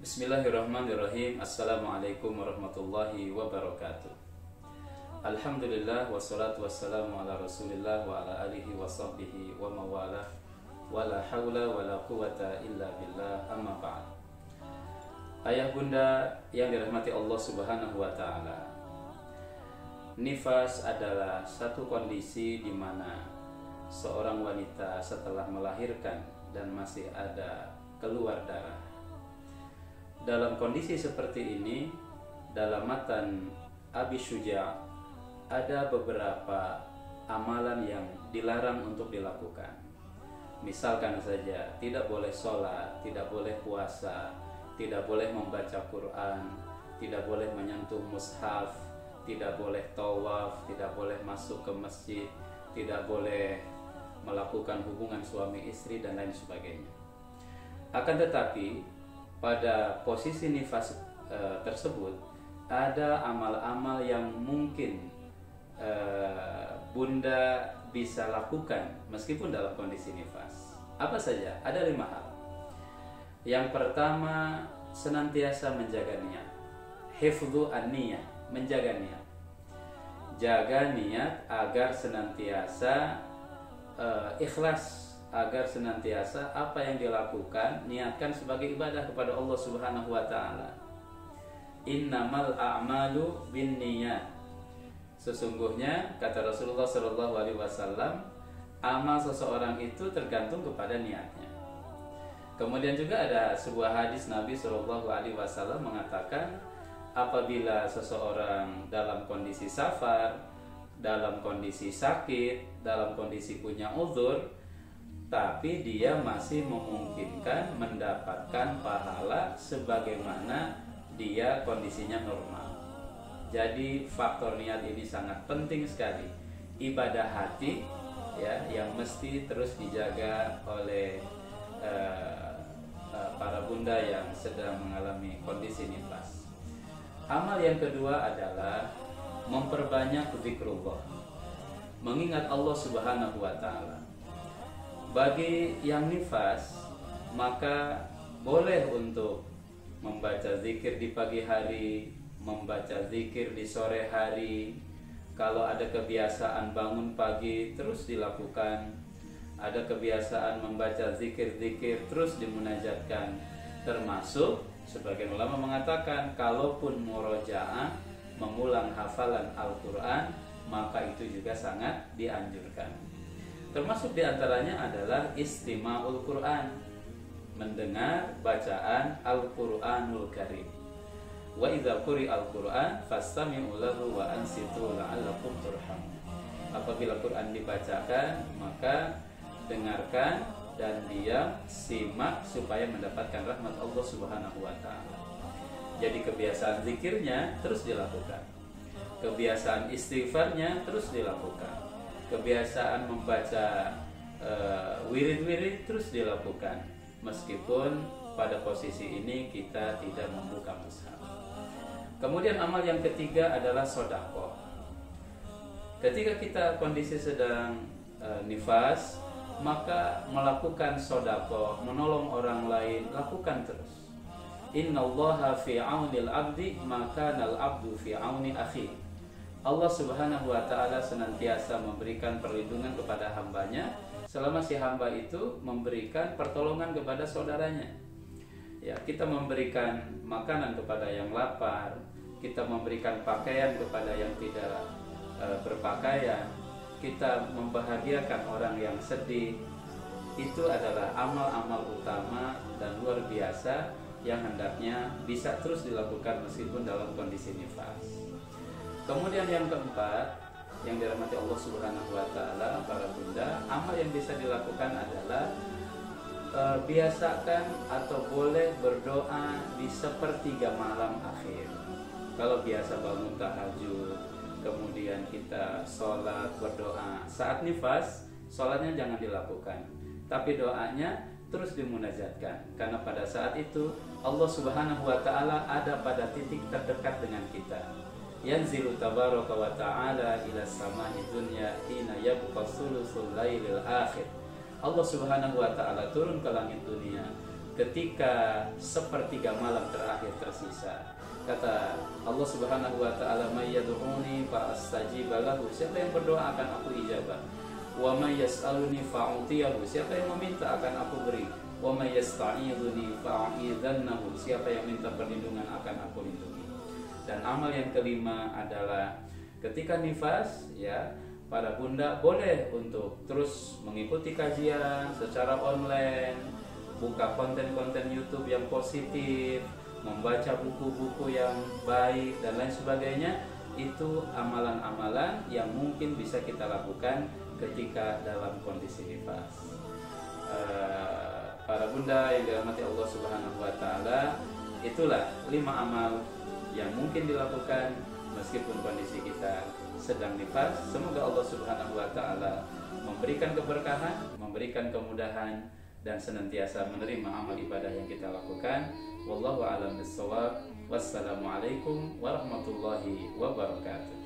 Bismillahirrahmanirrahim. Assalamualaikum warahmatullahi wabarakatuh. Alhamdulillah wassalatu wassalamu ala Rasulillah wa ala alihi wa sahbihi wa mawalah. Wala hawla wala quwata illa billah, amma ba'd. Ayah bunda yang dirahmati Allah Subhanahu wa taala. Nifas adalah satu kondisi di mana seorang wanita setelah melahirkan dan masih ada keluar darah. Dalam kondisi seperti ini, dalam matan Abi Syuja' ada beberapa amalan yang dilarang untuk dilakukan. Misalkan saja, tidak boleh sholat, tidak boleh puasa, tidak boleh membaca Quran, tidak boleh menyentuh mushaf, tidak boleh tawaf, tidak boleh masuk ke masjid, tidak boleh melakukan hubungan suami istri dan lain sebagainya. Akan tetapi pada posisi nifas tersebut ada amal-amal yang mungkin bunda bisa lakukan meskipun dalam kondisi nifas. Apa saja? Ada 5 hal. Yang pertama, senantiasa menjaga niat. Hifdzu an-niyah, menjaga niat. Jaga niat agar senantiasa ikhlas, agar senantiasa apa yang dilakukan niatkan sebagai ibadah kepada Allah Subhanahu wa taala. Innamal a'malu binniyat. Sesungguhnya kata Rasulullah sallallahu alaihi wasallam, amal seseorang itu tergantung kepada niatnya. Kemudian juga ada sebuah hadis Nabi sallallahu alaihi wasallam mengatakan, apabila seseorang dalam kondisi safar, dalam kondisi sakit, dalam kondisi punya uzur, tapi dia masih memungkinkan mendapatkan pahala sebagaimana dia kondisinya normal. Jadi faktor niat ini sangat penting sekali. Ibadah hati ya yang mesti terus dijaga oleh para bunda yang sedang mengalami kondisi nifas. Amal yang kedua adalah memperbanyak zikrullah, mengingat Allah Subhanahu wa taala. Bagi yang nifas, maka boleh untuk membaca zikir di pagi hari, membaca zikir di sore hari. Kalau ada kebiasaan bangun pagi, terus dilakukan. Ada kebiasaan membaca zikir-zikir, terus dimunajatkan. Termasuk, sebagian ulama mengatakan, kalaupun murojaah, mengulang hafalan Al-Quran, maka itu juga sangat dianjurkan. Termasuk diantaranya adalah istima'ul Quran, mendengar bacaan Al-Quranul Karim. Wa idza quri'al Quran fastami'u lahu wa ansitu la'allakum turhamun. Apabila Quran dibacakan, maka dengarkan dan diam, simak supaya mendapatkan rahmat Allah Subhanahu wa taala. Jadi kebiasaan zikirnya terus dilakukan. Kebiasaan istighfarnya terus dilakukan. Kebiasaan membaca wirid-wirid terus dilakukan, meskipun pada posisi ini kita tidak membuka mushaf. Kemudian amal yang ketiga adalah sedekah. Ketika kita kondisi sedang nifas, maka melakukan sedekah, menolong orang lain, lakukan terus. Innallaha fi 'aunil 'abdi ma kana al-'abdu fi 'auni akhihi. Allah Subhanahu wa taala senantiasa memberikan perlindungan kepada hambanya selama si hamba itu memberikan pertolongan kepada saudaranya. Ya, kita memberikan makanan kepada yang lapar, kita memberikan pakaian kepada yang tidak berpakaian, kita membahagiakan orang yang sedih. Itu adalah amal-amal utama dan luar biasa yang hendaknya bisa terus dilakukan meskipun dalam kondisi nifas. Kemudian yang keempat, yang dirahmati Allah Subhanahu wa taala, para bunda, amal yang bisa dilakukan adalah biasakan atau boleh berdoa di sepertiga malam akhir. Kalau biasa bangun tahajud, kemudian kita sholat berdoa. Saat nifas, sholatnya jangan dilakukan, tapi doanya terus dimunajatkan. Karena pada saat itu Allah Subhanahu wa taala ada pada titik terdekat dengan kita. Yanzilu tabaraka wa ta'ala ila samai dunya hina yabqa sulusul lailil akhir. Allah Subhanahu wa taala turun ke langit dunia ketika sepertiga malam terakhir tersisa. Kata Allah Subhanahu wa taala, "May yad'uni fa astajib lahu." Siapa yang berdoa akan aku ijabah. "Wa may yas'aluni fa'utiyahu." Siapa yang meminta akan aku beri. "Wa may yasta'iduni fa'idhannahu." Siapa yang minta perlindungan akan aku lindungi. Dan amal yang kelima adalah ketika nifas, ya, para bunda boleh untuk terus mengikuti kajian secara online, buka konten-konten YouTube yang positif, membaca buku-buku yang baik dan lain sebagainya. Itu amalan-amalan yang mungkin bisa kita lakukan ketika dalam kondisi nifas. Para bunda yang dirahmati Allah Subhanahu wa taala, itulah 5 amal yang mungkin dilakukan meskipun kondisi kita sedang nifas. Semoga Allah Subhanahu wa taala memberikan keberkahan, memberikan kemudahan, dan senantiasa menerima amal ibadah yang kita lakukan. Wallahu a'lam bishawab. Wassalamualaikum warahmatullahi wabarakatuh.